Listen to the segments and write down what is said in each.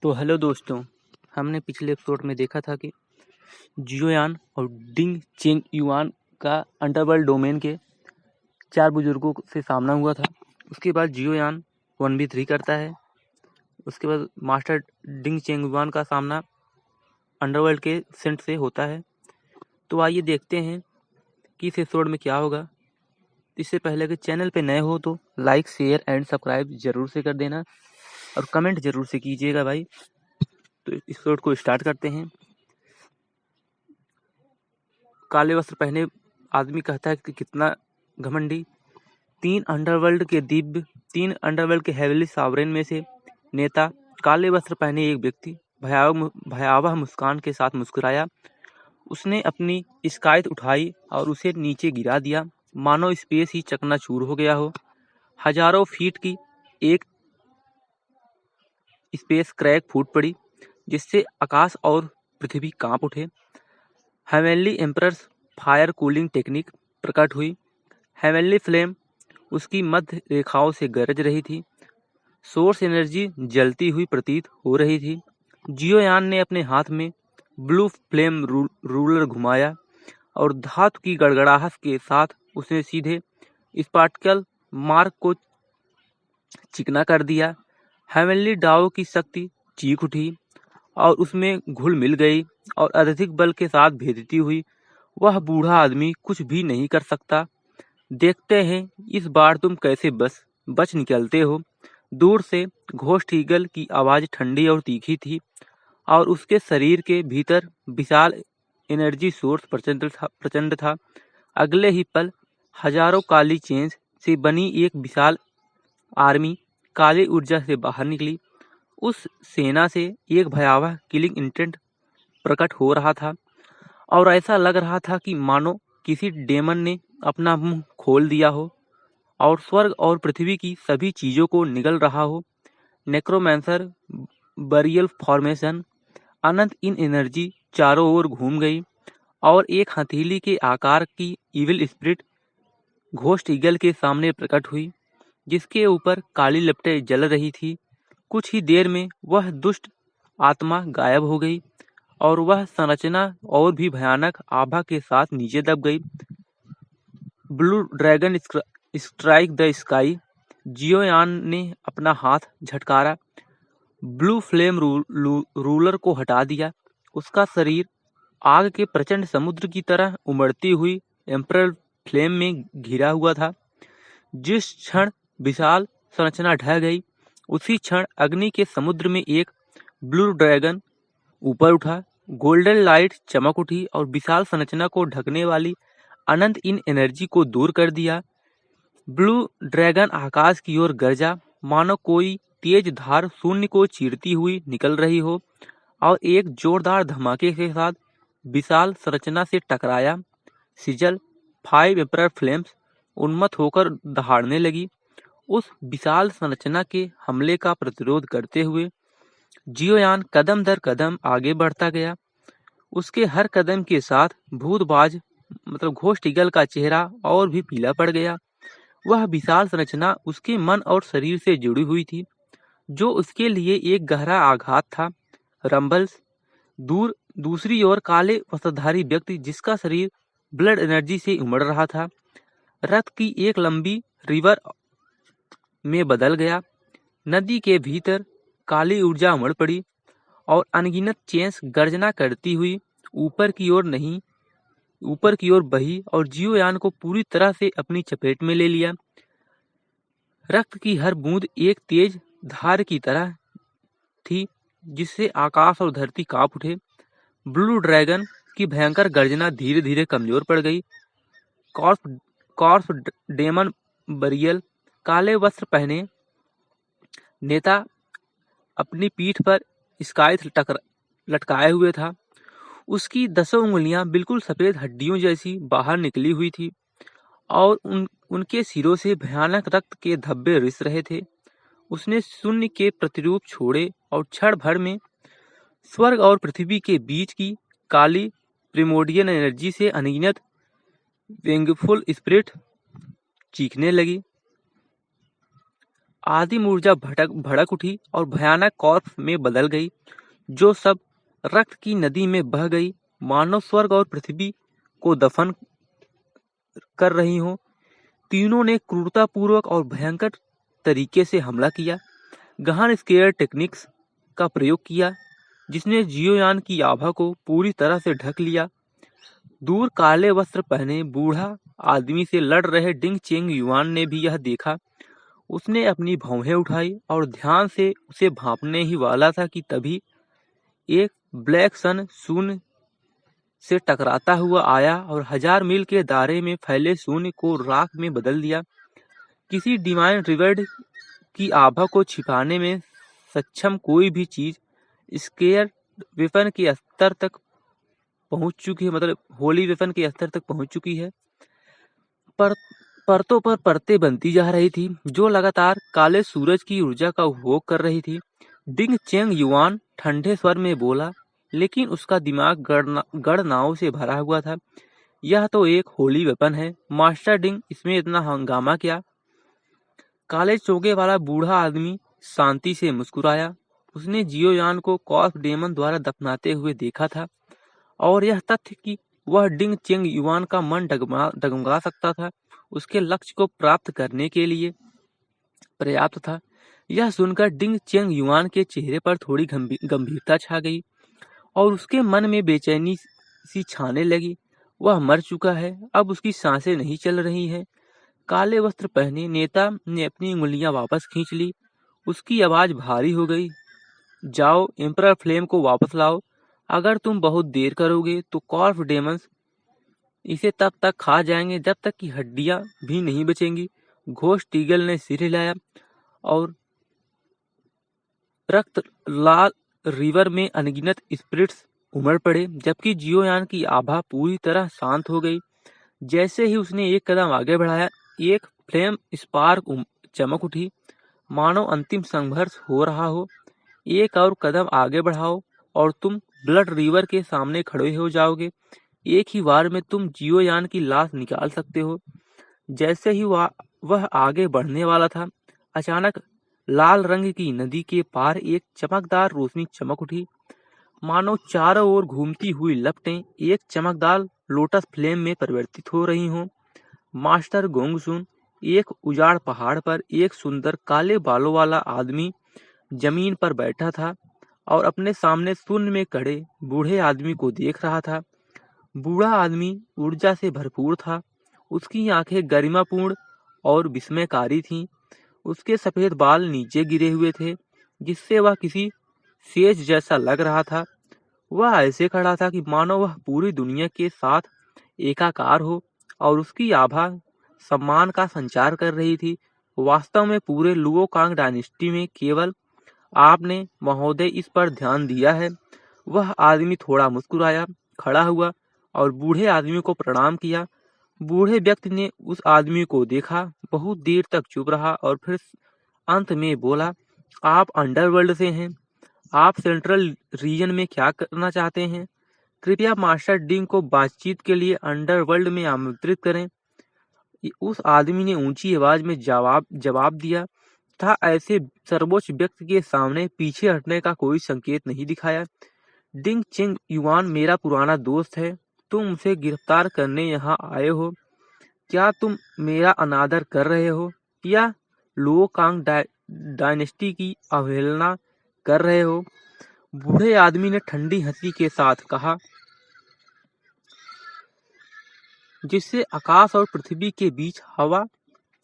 तो हेलो दोस्तों, हमने पिछले एपिसोड में देखा था कि जियोयान और डिंग चेंग युआन का अंडरवर्ल्ड डोमेन के 4 बुजुर्गों से सामना हुआ था। उसके बाद जियोयान 1v3 करता है। उसके बाद मास्टर डिंग चेंग युआन का सामना अंडरवर्ल्ड के सेंट से होता है। तो आइए देखते हैं कि इस एपिसोड में क्या होगा। इससे पहले कि चैनल पे नए हो तो लाइक, शेयर एंड सब्सक्राइब जरूर से कर देना और कमेंट जरूर से कीजिएगा भाई। तो एपिसोड को स्टार्ट करते हैं। काले वस्त्र पहने आदमी कहता है कि कितना घमंडी। तीन अंडरवर्ल्ड के हेवनली सॉवरेन में से नेता, काले वस्त्र पहने एक व्यक्ति भयावह मुस्कान के साथ मुस्कुराया। उसने अपनी स्काइथ उठाई और उसे नीचे गिरा दिया, मानो स्पेस ही चकनाचूर हो गया हो। हजारों फीट की एक स्पेस क्रैक फूट पड़ी, जिससे आकाश और पृथ्वी कांप उठे। Heavenly emperors fire cooling technique प्रकट हुई। हेवनली फ्लेम उसकी मध्य रेखाओं से गरज रही थी। सोर्स एनर्जी जलती हुई प्रतीत हो रही थी। जियोयान ने अपने हाथ में ब्लू फ्लेम रूलर घुमाया और धातु की गड़गड़ाहट के साथ उसने सीधे स्पार्टिकल मार्क को चिकना कर दिया। हेवनली डाओ की शक्ति चीख उठी और उसमें घुल मिल गई और अत्यधिक बल के साथ भेजती हुई वह बूढ़ा आदमी कुछ भी नहीं कर सकता। देखते हैं इस बार तुम कैसे बच निकलते हो। दूर से घोस्ट ईगल की आवाज ठंडी और तीखी थी और उसके शरीर के भीतर विशाल एनर्जी सोर्स प्रचंड था। अगले ही पल हजारों काली चेंज से बनी एक विशाल आर्मी काली ऊर्जा से बाहर निकली। उस सेना से एक भयावह किलिंग इंटेंट प्रकट हो रहा था और ऐसा लग रहा था कि मानो किसी डेमन ने अपना मुंह खोल दिया हो और स्वर्ग और पृथ्वी की सभी चीजों को निगल रहा हो। नेक्रोमैंसर बरियल फॉर्मेशन अनंत इन एनर्जी चारों ओर घूम गई और एक हथेली के आकार की इविल स्पिरिट घोस्ट ईगल के सामने प्रकट हुई, जिसके ऊपर काली लपटें जल रही थी। कुछ ही देर में वह दुष्ट आत्मा गायब हो गई और वह संरचना और भी भयानक आभा के साथ नीचे दब गई। Blue dragon strike the sky. जियोयान ने अपना हाथ झटकारा, ब्लू फ्लेम रूलर को हटा दिया। उसका शरीर आग के प्रचंड समुद्र की तरह उमड़ती हुई एम्परल फ्लेम में घिरा हुआ था। जिस क्षण विशाल संरचना ढह गई, उसी क्षण अग्नि के समुद्र में एक ब्लू ड्रैगन ऊपर उठा। गोल्डन लाइट चमक उठी और विशाल संरचना को ढकने वाली अनंत इन एनर्जी को दूर कर दिया। ब्लू ड्रैगन आकाश की ओर गरजा, मानो कोई तेज धार शून्य को चीरती हुई निकल रही हो और एक जोरदार धमाके के साथ विशाल संरचना से टकराया। सिजल 5 एम्परर फ्लेम्स उन्मत्त होकर दहाड़ने लगी। उस विशाल संरचना के हमले का प्रतिरोध करते हुए जियोयान कदम दर कदम आगे बढ़ता गया। उसके हर कदम के साथ भूतबाज घोस्ट ईगल का चेहरा और भी पीला पड़ गया। वह विशाल संरचना उसके मन और शरीर से जुड़ी हुई थी, जो उसके लिए एक गहरा आघात था। रंबल्स दूसरी ओर काले वस्त्रधारी व्यक्ति, जिसका शरीर ब्लड एनर्जी से उमड़ रहा था, रथ की एक लंबी रिवर में बदल गया। नदी के भीतर काली ऊर्जा उमड़ पड़ी और अनगिनत चेंस गर्जना करती हुई ऊपर की ओर बही और जियोयान को पूरी तरह से अपनी चपेट में ले लिया। रक्त की हर बूंद एक तेज धार की तरह थी, जिससे आकाश और धरती कांप उठे। ब्लू ड्रैगन की भयंकर गर्जना धीरे धीरे कमजोर पड़ गई। कॉर्प डेमन बरियल, काले वस्त्र पहने नेता, अपनी पीठ पर स्काइथ लटकाए हुए था। उसकी 10 उंगलियां बिल्कुल सफेद हड्डियों जैसी बाहर निकली हुई थी और उनके सिरों से भयानक रक्त के धब्बे रिस रहे थे। उसने शून्य के प्रतिरूप छोड़े और क्षण भर में स्वर्ग और पृथ्वी के बीच की काली प्रिमोडियन एनर्जी से अनगिनत वेंगफुल स्पिरिट चीखने लगी। आदिम ऊर्जा भड़क उठी और भयानक कॉर्प्स में बदल गई, जो सब रक्त की नदी में बह गई, मानो स्वर्ग और पृथ्वी को दफन कर रही हो। तीनों ने क्रूरतापूर्वक और भयंकर तरीके से हमला किया, गहन स्केयर टेक्निक्स का प्रयोग किया, जिसने जियोयान की आभा को पूरी तरह से ढक लिया। दूर काले वस्त्र पहने बूढ़ा आदमी से लड़ रहे डिंग चेंग युआन ने भी यह देखा। उसने अपनी भौहें उठाई और ध्यान से उसे भांपने ही वाला था कि तभी एक ब्लैक सन शून्य से टकराता हुआ आया और 1000 मील के दायरे में फैले शून्य को राख में बदल दिया। किसी डिवाइन रिवर्ड की आभा को छिपाने में सक्षम कोई भी चीज स्केयर वेपन के स्तर तक पहुंच चुकी है, मतलब होली वेपन के स्तर तक पहुंच चुकी है। पर परतों पर परतें बनती जा रही थी, जो लगातार काले सूरज की ऊर्जा का उपभोग कर रही थी। डिंग चेंग युआन ठंडे स्वर में बोला, लेकिन उसका दिमाग गणनाओं से भरा हुआ था। यह तो एक होली वेपन है मास्टर डिंग, इसमें इतना हंगामा क्या? काले चोगे वाला बूढ़ा आदमी शांति से मुस्कुराया। उसने जियोयान को कॉर्फ डेमन द्वारा दफनाते हुए देखा था, और यह तथ्य कि वह डिंग चेंग युआन का मन डगमगा सकता था, उसके लक्ष्य को प्राप्त करने के लिए पर्याप्त था। यह सुनकर डिंग चेंग युआन के चेहरे पर थोड़ी गंभीरता छा गई और उसके मन में बेचैनी सी छाने लगी। वह मर चुका है, अब उसकी सांसें नहीं चल रही हैं। काले वस्त्र पहने नेता ने अपनी उंगलियां वापस खींच ली। उसकी आवाज भारी हो गई। जाओ, एम्परर फ्लेम को वापस लाओ। अगर तुम बहुत देर करोगे तो कॉर्फ डेमंस इसे तब तक खा जाएंगे जब तक कि हड्डियां भी नहीं बचेंगी। घोस्ट ईगल ने सिर हिलाया और रक्त लाल रिवर में अनगिनत स्पिरिट्स उमड़ पड़े, जबकि जियोयान की आभा पूरी तरह शांत हो गई। जैसे ही उसने एक कदम आगे बढ़ाया, एक फ्लेम स्पार्क चमक उठी, मानो अंतिम संघर्ष हो रहा हो। एक और कदम आगे बढ़ाओ और तुम ब्लड रिवर के सामने खड़े हो जाओगे। एक ही बार में तुम जियोयान की लाश निकाल सकते हो। जैसे ही वह आगे बढ़ने वाला था, अचानक लाल रंग की नदी के पार एक चमकदार रोशनी चमक उठी, मानो चारों ओर घूमती हुई लपटें एक चमकदार लोटस फ्लेम में परिवर्तित हो रही हों। मास्टर गोंगसुन, एक उजाड़ पहाड़ पर एक सुंदर काले बालों वाला आदमी जमीन पर बैठा था और अपने सामने शून्य में खड़े बूढ़े आदमी को देख रहा था। बूढ़ा आदमी ऊर्जा से भरपूर था, उसकी आंखें गरिमापूर्ण और विस्मयकारी थीं। उसके सफेद बाल नीचे गिरे हुए थे, जिससे वह किसी सेज जैसा लग रहा था। वह ऐसे खड़ा था कि मानो वह पूरी दुनिया के साथ एकाकार हो, और उसकी आभा सम्मान का संचार कर रही थी। वास्तव में पूरे लुओकांग डायनेस्टी में केवल आपने महोदय इस पर ध्यान दिया है। वह आदमी थोड़ा मुस्कुराया, खड़ा हुआ और बूढ़े आदमी को प्रणाम किया। बूढ़े व्यक्ति ने उस आदमी को देखा, बहुत देर तक चुप रहा और फिर अंत में बोला, आप अंडरवर्ल्ड से हैं। आप सेंट्रल रीजन में क्या करना चाहते हैं? कृपया मास्टर डिंग को बातचीत के लिए अंडरवर्ल्ड में आमंत्रित करें। उस आदमी ने ऊंची आवाज में जवाब दिया था। ऐसे सर्वोच्च व्यक्ति के सामने पीछे हटने का कोई संकेत नहीं दिखाया। डिंग चेंग युआन मेरा पुराना दोस्त है। तुम उसे गिरफ्तार करने यहाँ आए हो। क्या तुम मेरा अनादर कर रहे हो या लुओकांग डायनेस्टी की अवहेलना कर रहे हो? बूढ़े आदमी ने ठंडी हंसी के साथ कहा, जिससे आकाश और पृथ्वी के बीच हवा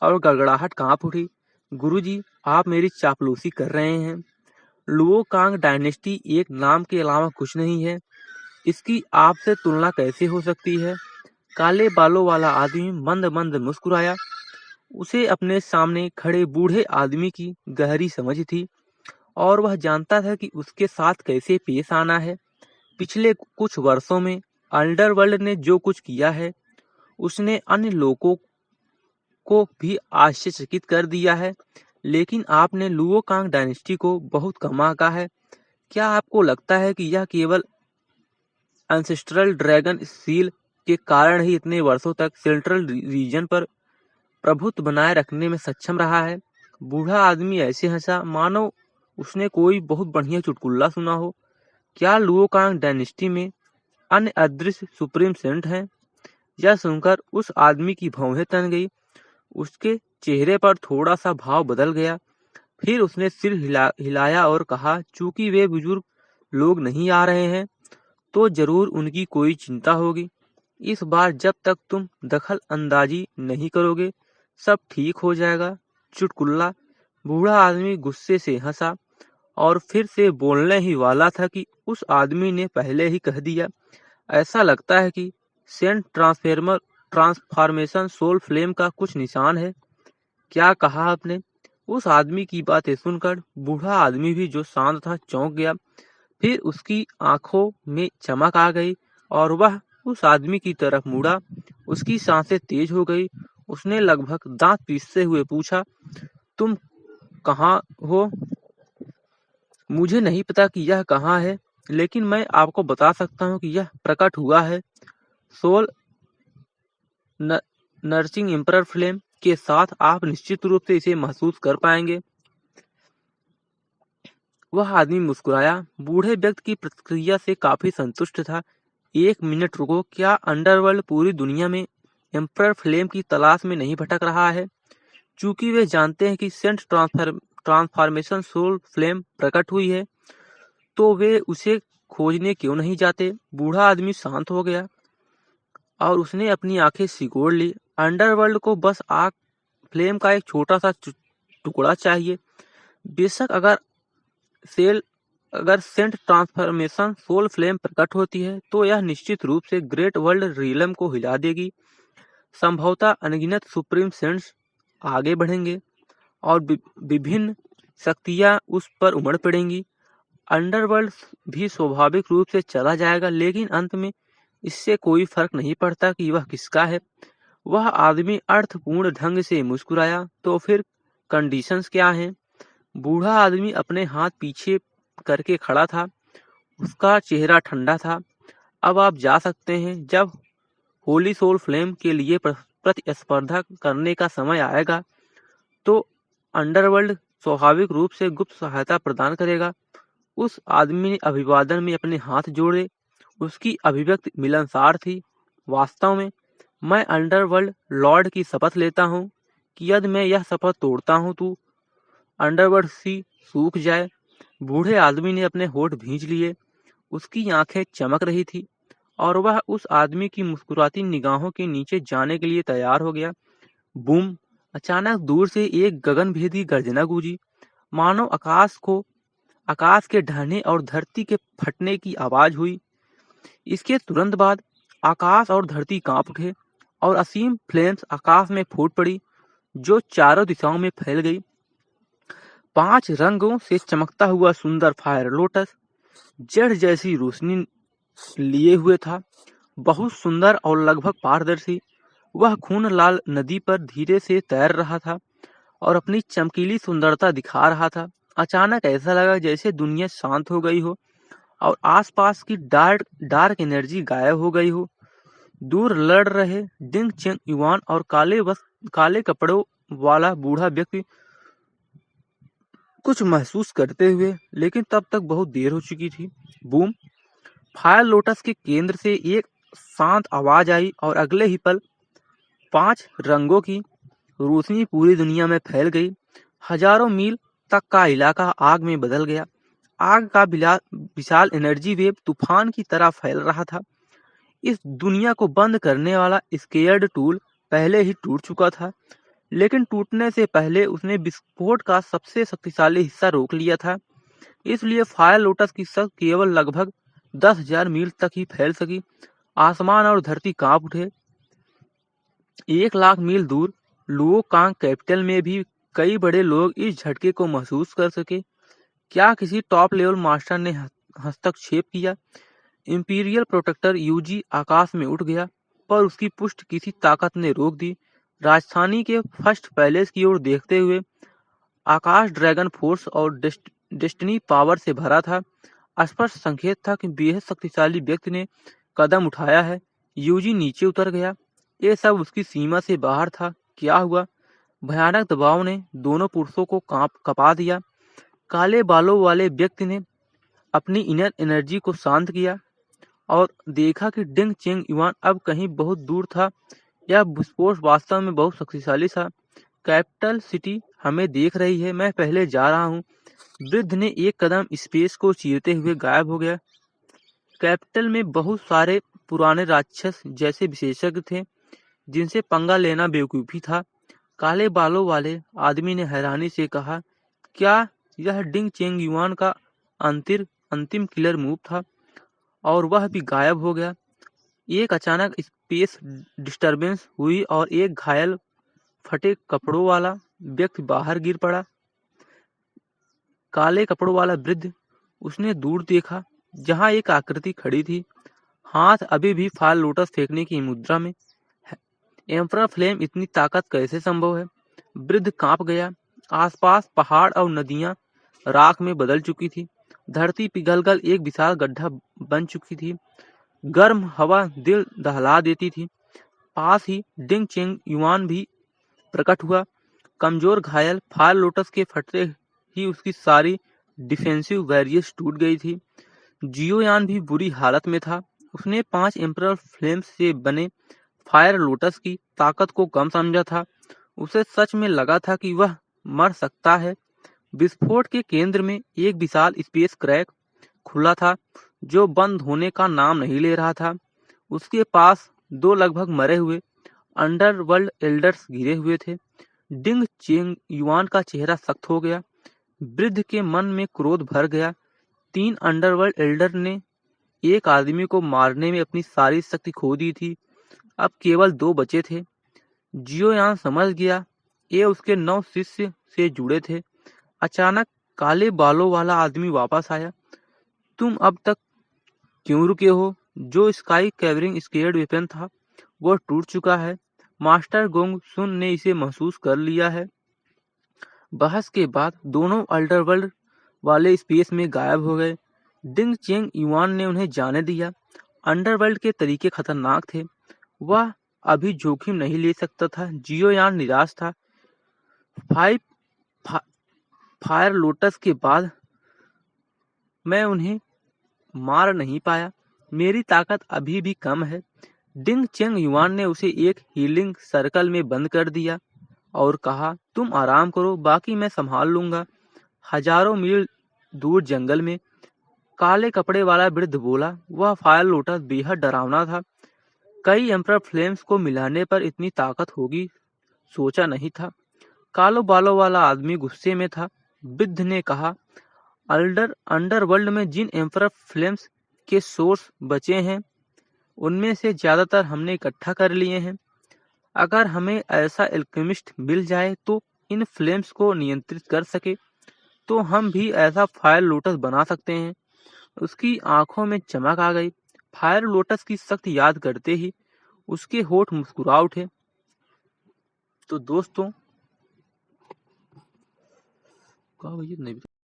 और गड़गड़ाहट कांप उठी। गुरुजी, आप मेरी चापलूसी कर रहे हैं। लुओकांग डायनेस्टी एक नाम के अलावा कुछ नहीं है। इसकी आपसे तुलना कैसे हो सकती है? काले बालों वाला आदमी मंद मंद मुस्कुराया। उसे अपने सामने खड़े बूढ़े आदमी की गहरी समझ थी और वह जानता था कि उसके साथ कैसे पेश आना है। पिछले कुछ वर्षों में अंडरवर्ल्ड ने जो कुछ किया है, उसने अन्य लोगों को भी आश्चर्यचकित कर दिया है, लेकिन आपने लुओकांग डायनेस्टी को बहुत कम आंका है। क्या आपको लगता है कि यह केवल एंसेस्ट्रल ड्रैगन सील के कारण ही इतने वर्षों तक सेंट्रल रीजन पर प्रभुत्व बनाए रखने में सक्षम रहा है? बूढ़ा आदमी ऐसे हंसा मानो उसने कोई बहुत बढ़िया चुटकुला सुना हो। क्या लुओ कांग डायनेस्टी में अन्य अदृश्य सुप्रीम सेंट हैं? यह सुनकर उस आदमी की भौहें तन गई। उसके चेहरे पर थोड़ा सा भाव बदल गया। फिर उसने सिर हिलाया और कहा, चूंकि वे बुजुर्ग लोग नहीं आ रहे हैं तो जरूर उनकी कोई चिंता होगी। इस बार जब तक तुम दखल अंदाजी नहीं करोगे सब ठीक हो जाएगा। चुटकुल्ला। बूढ़ा आदमी गुस्से से हंसा और फिर से बोलने ही वाला था कि उस आदमी ने पहले ही कह दिया। ऐसा लगता है कि सेंट ट्रांसफॉर्मेशन सोल फ्लेम का कुछ निशान है। क्या कहा आपने? उस आदमी की बातें सुनकर बूढ़ा आदमी भी जो शांत था चौंक गया। फिर उसकी आंखों में चमक आ गई और वह उस आदमी की तरफ मुड़ा। उसकी सांसें तेज हो गई। उसने लगभग दांत पीसते हुए पूछा, तुम कहाँ हो? मुझे नहीं पता कि यह कहाँ है, लेकिन मैं आपको बता सकता हूँ कि यह प्रकट हुआ है। सोल नर्सिंग एम्परर फ्लेम के साथ आप निश्चित रूप से इसे महसूस कर पाएंगे। वह आदमी मुस्कुराया। बूढ़े व्यक्ति की प्रतिक्रिया से काफी संतुष्ट था। एक मिनट रुको, क्या अंडरवर्ल्ड पूरी दुनिया में एम्परर फ्लेम की तलाश में नहीं भटक रहा है? चूंकि वे जानते हैं कि सेंट ट्रांसफॉर्मेशन सोल फ्लेम प्रकट हुई है तो वे उसे खोजने क्यों नहीं जाते? बूढ़ा आदमी शांत हो गया और उसने अपनी आंखें सिकोड़ ली। अंडरवर्ल्ड को बस आग फ्लेम का एक छोटा सा टुकड़ा चाहिए। बेशक सेल अगर सेंट ट्रांसफॉर्मेशन सोल फ्लेम प्रकट होती है तो यह निश्चित रूप से ग्रेट वर्ल्ड रियलम को हिला देगी। संभवतः अनगिनत सुप्रीम सेंट्स आगे बढ़ेंगे और विभिन्न शक्तियां उस पर उमड़ पड़ेंगी। अंडरवर्ल्ड भी स्वाभाविक रूप से चला जाएगा, लेकिन अंत में इससे कोई फर्क नहीं पड़ता कि वह किसका है। वह आदमी अर्थपूर्ण ढंग से मुस्कुराया। तो फिर कंडीशंस क्या हैं? बूढ़ा आदमी अपने हाथ पीछे करके खड़ा था। उसका चेहरा ठंडा था। अब आप जा सकते हैं। जब होली सोल फ्लेम के लिए प्रतिस्पर्धा करने का समय आएगा तो अंडरवर्ल्ड स्वाभाविक रूप से गुप्त सहायता प्रदान करेगा। उस आदमी ने अभिवादन में अपने हाथ जोड़े। उसकी अभिव्यक्ति मिलनसार थी। वास्तव में मैं अंडरवर्ल्ड लॉर्ड की शपथ लेता हूँ कि यदि मैं यह शपथ तोड़ता हूँ तो अंडरवर्ल्ड सी सूख जाए। बूढ़े आदमी ने अपने होठ भींच लिए। उसकी आंखें चमक रही थी और वह उस आदमी की मुस्कुराती निगाहों के नीचे जाने के लिए तैयार हो गया। बूम! अचानक दूर से एक गगनभेदी गर्जना गूंजी, मानो आकाश के ढहने और धरती के फटने की आवाज हुई। इसके तुरंत बाद आकाश और धरती कांप उठे और असीम फ्लेम्स आकाश में फूट पड़ी जो चारों दिशाओं में फैल गई। 5 रंगों से चमकता हुआ सुंदर फायर लोटस जड़ जैसी रोशनी लिए हुए था। बहुत सुंदर और लगभग पारदर्शी। वह खून लाल नदी पर धीरे से तैर रहा था और अपनी चमकीली सुंदरता दिखा रहा था। अचानक ऐसा लगा जैसे दुनिया शांत हो गई हो और आसपास की डार्क डार्क एनर्जी गायब हो गई हो। दूर लड़ रहे डिंग चेंग युआन और काले कपड़ों वाला बूढ़ा व्यक्ति कुछ महसूस करते हुए, लेकिन तब तक बहुत देर हो चुकी थी। बूम! फायर लोटस के केंद्र से एक शांत आवाज आई और अगले ही पल 5 रंगों की रोशनी पूरी दुनिया में फैल गई। हजारों मील तक का इलाका आग में बदल गया। आग का विशाल एनर्जी वेव तूफान की तरह फैल रहा था। इस दुनिया को बंद करने वाला स्केयर्ड टूल पहले ही टूट चुका था, लेकिन टूटने से पहले उसने विस्फोट का सबसे शक्तिशाली हिस्सा रोक लिया था। इसलिए फायर लोटस की शक्ति केवल लगभग 10,000 मील तक ही फैल सकी। आसमान और धरती कांप उठे। 1 लाख मील दूर लुओ कांग कैपिटल में भी कई बड़े लोग इस झटके को महसूस कर सके। क्या किसी टॉप लेवल मास्टर ने हस्तक्षेप किया? इंपीरियल प्रोटेक्टर यूजी आकाश में उठ गया, पर उसकी पुष्ट किसी ताकत ने रोक दी। राजधानी के फर्स्ट पैलेस की ओर देखते हुए आकाश ड्रैगन फोर्स और डेस्टिनी पावर से भरा था। स्पष्ट संकेत था कि बेहद शक्तिशाली व्यक्ति ने कदम उठाया है। यूजी नीचे उतर गया। ये सब उसकी सीमा से बाहर था। क्या हुआ? भयानक दबाव ने दोनों पुरुषों को कपा दिया। काले बालों वाले व्यक्ति ने अपनी इनर एनर्जी को शांत किया और देखा कि डिंग चेंग युआन अब कहीं बहुत दूर था। यह विस्फोट वास्तव में बहुत शक्तिशाली था। कैपिटल सिटी हमें देख रही है, मैं पहले जा रहा हूँ। वृद्ध ने एक कदम स्पेस को चीरते हुए गायब हो गया। कैपिटल में बहुत सारे पुराने राक्षस जैसे विशेषज्ञ थे जिनसे पंगा लेना बेवकूफी था। काले बालों वाले आदमी ने हैरानी से कहा, क्या यह डिंग चेंग युआन का अंतिम किलर मूव था? और वह भी गायब हो गया। एक अचानक स्पेस डिस्टरबेंस हुई और एक घायल फटे कपड़ों वाला व्यक्ति बाहर गिर पड़ा। काले कपड़ों वाला वृद्ध, उसने दूर देखा जहां एक आकृति खड़ी थी, हाथ अभी भी फायर लोटस फेंकने की मुद्रा में। एम्परर फ्लेम, इतनी ताकत कैसे संभव है? वृद्ध कांप गया। आसपास पहाड़ और नदियां राख में बदल चुकी थी। धरती पिघलकर एक विशाल गड्ढा बन चुकी थी। गर्म हवा दिल दहला देती थी। पास ही डिंग चेंग युआन भी प्रकट हुआ। कमजोर घायल फायर लोटस के फटते ही उसकी सारी डिफेंसिव बैरियर्स टूट गई थी। जियोयान भी बुरी हालत में था। उसने 5 एम्परर फ्लेम्स से बने फायर लोटस की ताकत को कम समझा था। उसे सच में लगा था कि वह मर सकता है। विस्फोट के केंद्र में एक विशाल स्पेस क्रैक खुला था जो बंद होने का नाम नहीं ले रहा था। उसके पास 2 लगभग मरे हुए अंडरवर्ल्ड एल्डर्स गिरे हुए थे। डिंग चेंग युआन का चेहरा सख्त हो गया। वृद्ध के मन में क्रोध भर गया। 3 अंडरवर्ल्ड एल्डर ने एक आदमी को मारने में अपनी सारी शक्ति खो दी थी। अब केवल 2 बचे थे। जियोयान समझ गया, ये उसके 9 शिष्य से जुड़े थे। अचानक काले बालों वाला आदमी वापस आया। तुम अब तक क्यों रुके हो? जो स्काई कैवरिंग स्केयर्ड वेपन था वो टूट चुका है। मास्टर गोंग सुन ने इसे महसूस कर लिया है। बहस के बाद दोनों अंडरवर्ल्ड वाले स्पेस में गायब हो गए। डिंग चेंग युआन ने उन्हें जाने दिया। अंडरवर्ल्ड के तरीके खतरनाक थे। वह अभी जोखिम नहीं ले सकता था। जियोयान निराश था। फायर लोटस के बाद मैं उन्हें मार नहीं पाया। मेरी ताकत अभी भी कम है। डिंग चेंग युआन ने उसे एक हीलिंग सर्कल में बंद कर दिया और कहा, तुम आराम करो, बाकी मैं संभाल लूंगा। हजारों मील दूर जंगल में काले कपड़े वाला वृद्ध बोला। वह फायर लोटस बेहद डरावना था। कई एम्परर फ्लेम्स को मिलाने पर इतनी ताकत होगी सोचा नहीं था। कालो बालों वाला आदमी गुस्से में था। वृद्ध ने कहा, अंडरवर्ल्ड में जिन एम्परर फ्लेम्स के सोर्स बचे हैं उनमें से ज्यादातर हमने इकट्ठा कर लिए हैं। अगर हमें ऐसा एल्केमिस्ट मिल जाए तो इन फ्लेम्स को नियंत्रित कर सके तो हम भी ऐसा फायर लोटस बना सकते हैं। उसकी आंखों में चमक आ गई। फायर लोटस की शक्ति याद करते ही उसके होठ मुस्कुरा उठे। तो दोस्तों,